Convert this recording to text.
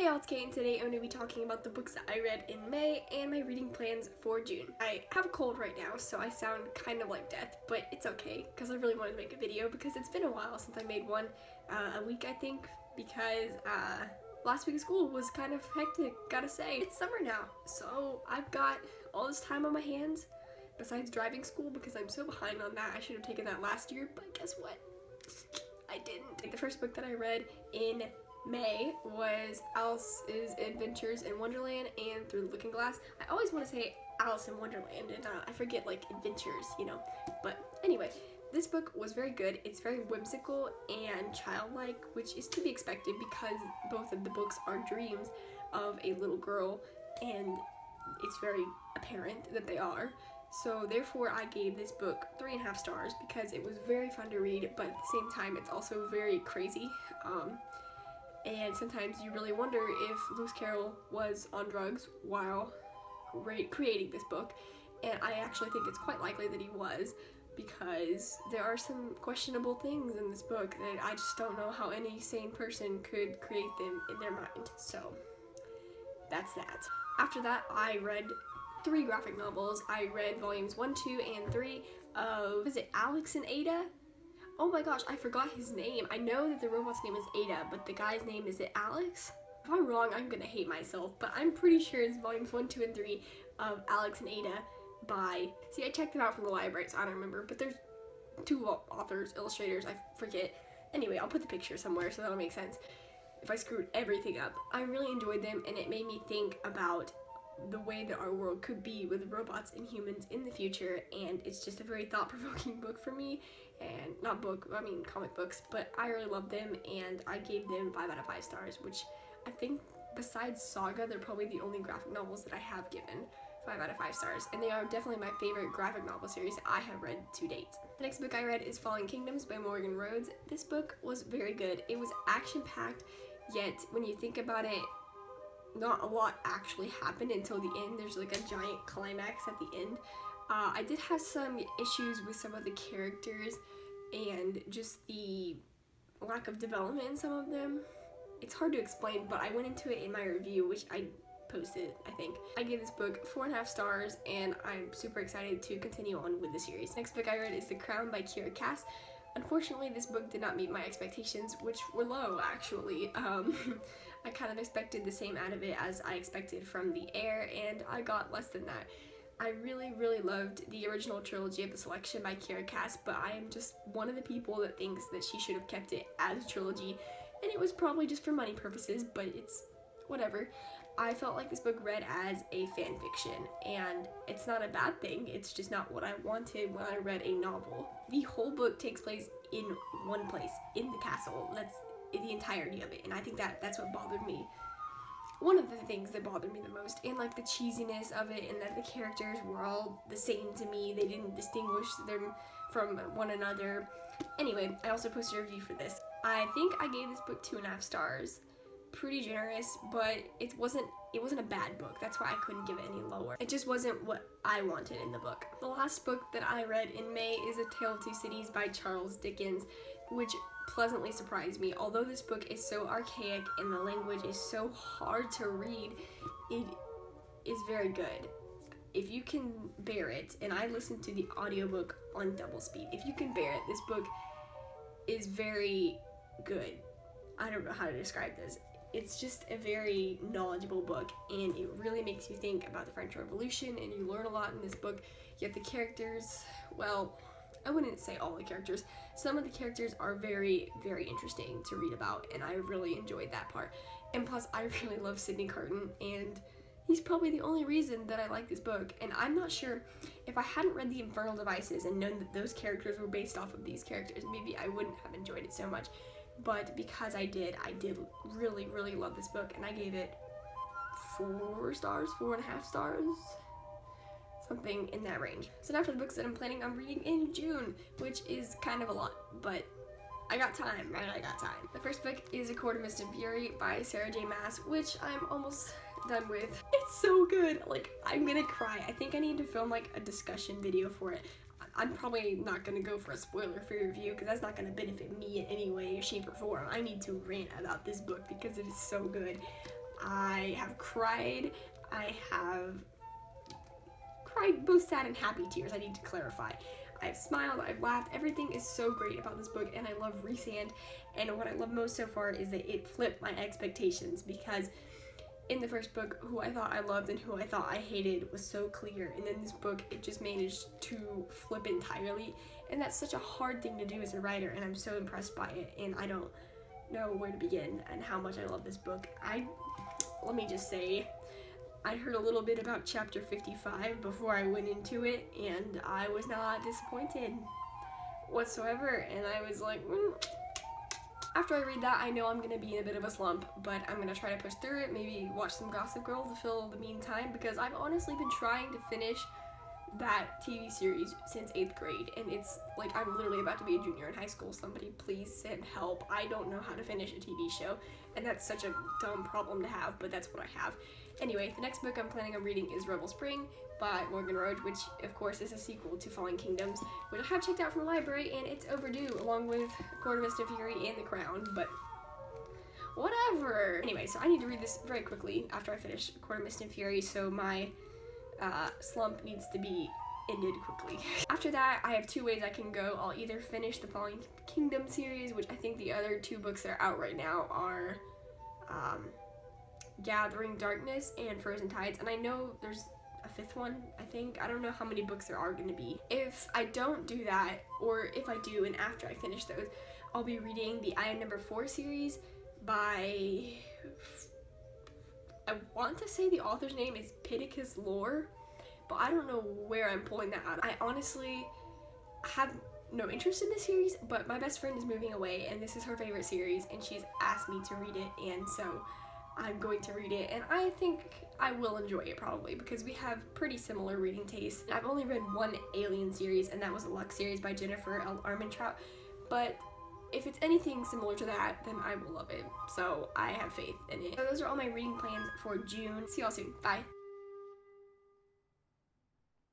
y'all, it's Kate, and today I'm going to be talking about the books that I read in May and my reading plans for June. I have a cold right now, so I sound kind of like death, but it's okay, because I really wanted to make a video, because it's been a while since I made one, a week I think, because last week of school was kind of hectic, gotta say. It's summer now, so I've got all this time on my hands, besides driving school, because I'm so behind on that. I should have taken that last year, but guess what? I didn't. The first book that I read in May was Alice's Adventures in Wonderland and Through the Looking Glass. I always want to say Alice in Wonderland, and I forget, like, adventures, you know. But anyway, this book was very good. It's very whimsical and childlike, which is to be expected because both of the books are dreams of a little girl, and it's very apparent that they are. So therefore I gave this book 3.5 stars because it was very fun to read, but at the same time it's also very crazy. And sometimes you really wonder if Lewis Carroll was on drugs while creating this book, and I actually think it's quite likely that he was, because there are some questionable things in this book that I just don't know how any sane person could create them in their mind. So that's that. After that, I read 3 graphic novels. I read volumes 1, 2, and 3 of, is it Alex and Ada? Oh my gosh, I forgot his name. I know that the robot's name is Ada, but the guy's name, is it Alex? If I'm wrong, I'm gonna hate myself, but I'm pretty sure it's volumes 1, 2, and 3 of Alex and Ada by, see, I checked them out from the library, so I don't remember, but there's 2 authors, illustrators, I forget. Anyway, I'll put the picture somewhere so that'll make sense if I screwed everything up. I really enjoyed them, and it made me think about the way that our world could be with robots and humans in the future, and it's just a very thought-provoking book for me. And not book, I mean comic books, but I really love them, and I gave them 5 out of 5 stars, which I think besides Saga, they're probably the only graphic novels that I have given 5 out of 5 stars, and they are definitely my favorite graphic novel series I have read to date. The next book I read is Falling Kingdoms by Rhodes. This book was very good. It was action-packed, yet when you think about it, not a lot actually happened until the end. There's like a giant climax at the end. I did have some issues with some of the characters and just the lack of development in some of them. It's hard to explain, but I went into it in my review, which I posted, I think. I gave this book 4.5 stars, and I'm super excited to continue on with the series. Next book I read is The Crown by Kira Cass. Unfortunately, this book did not meet my expectations, which were low, actually. I kind of expected the same out of it as I expected from The Heir, and I got less than that. I really, really loved the original trilogy of The Selection by Kira Cass, but I am just one of the people that thinks that she should have kept it as a trilogy, and it was probably just for money purposes, but it's whatever. I felt like this book read as a fan fiction, and it's not a bad thing, it's just not what I wanted when I read a novel. The whole book takes place in one place, in the castle. That's the entirety of it, and I think that's what bothered me. One of the things that bothered me the most, and like the cheesiness of it, and that the characters were all the same to me. They didn't distinguish them from one another. Anyway, I also posted a review for this. I think I gave this book 2.5 stars. Pretty generous, but it wasn't a bad book. That's why I couldn't give it any lower. It just wasn't what I wanted in the book. The last book that I read in May is A Tale of Two Cities by Charles Dickens, which pleasantly surprised me. Although this book is so archaic and the language is so hard to read, it is very good. If you can bear it, and I listened to the audiobook on double speed, if you can bear it, this book is very good. I don't know how to describe this. It's just a very knowledgeable book, and it really makes you think about the French Revolution, and you learn a lot in this book, yet the characters, well, I wouldn't say all the characters. Some of the characters are very, very interesting to read about, and I really enjoyed that part. And plus, I really love Sidney Carton, and he's probably the only reason that I like this book. And I'm not sure, if I hadn't read The Infernal Devices and known that those characters were based off of these characters, maybe I wouldn't have enjoyed it so much. But because I did really, really love this book, and I gave it 4 stars, 4.5 stars, something in that range. So now for the books that I'm planning on reading in June, which is kind of a lot, but I got time, right? I got time. The first book is A Court of Mist and Fury by Sarah J. Maas, which I'm almost done with. It's so good. Like, I'm gonna cry. I think I need to film like a discussion video for it. I'm probably not going to go for a spoiler-free review because that's not going to benefit me in any way, shape, or form. I need to rant about this book because it is so good. I have cried. I have cried both sad and happy tears, I need to clarify. I've smiled, I've laughed, everything is so great about this book, and I love Rhysand, and what I love most so far is that it flipped my expectations, because in the first book, who I thought I loved and who I thought I hated was so clear, and in this book, it just managed to flip entirely, and that's such a hard thing to do as a writer, and I'm so impressed by it, and I don't know where to begin and how much I love this book. Let me just say, I heard a little bit about chapter 55 before I went into it, and I was not disappointed whatsoever, and I was like, After I read that, I know I'm gonna be in a bit of a slump, but I'm gonna try to push through it, maybe watch some Gossip Girl to fill the meantime, because I've honestly been trying to finish that TV series since 8th grade, and it's like I'm literally about to be a junior in high school. Somebody please send help. I don't know how to finish a TV show, and that's such a dumb problem to have, but that's what I have. Anyway, the next book I'm planning on reading is Rebel Spring by Morgan Rhodes, which of course is a sequel to Falling Kingdoms, which I have checked out from the library, and it's overdue, along with Court of Mist and Fury and The Crown, but whatever. Anyway, so I need to read this very quickly after I finish Court of Mist and Fury, so my slump needs to be ended quickly. After that, I have two ways I can go. I'll either finish the Falling Kingdom series, which I think the other two books that are out right now are Gathering Darkness and Frozen Tides, and I know there's a fifth one, I think. I don't know how many books there are going to be. If I don't do that, or if I do and after I finish those, I'll be reading the I Am Number 4 series by, I want to say the author's name is Pittacus Lore, but I don't know where I'm pulling that out. I honestly have no interest in this series, but my best friend is moving away, and this is her favorite series, and she's asked me to read it, and so I'm going to read it, and I think I will enjoy it probably, because we have pretty similar reading tastes. I've only read one Alien series, and that was a Lux series by Jennifer L. Armentrout, but if it's anything similar to that, then I will love it, so I have faith in it. So those are all my reading plans for June. See y'all soon. Bye.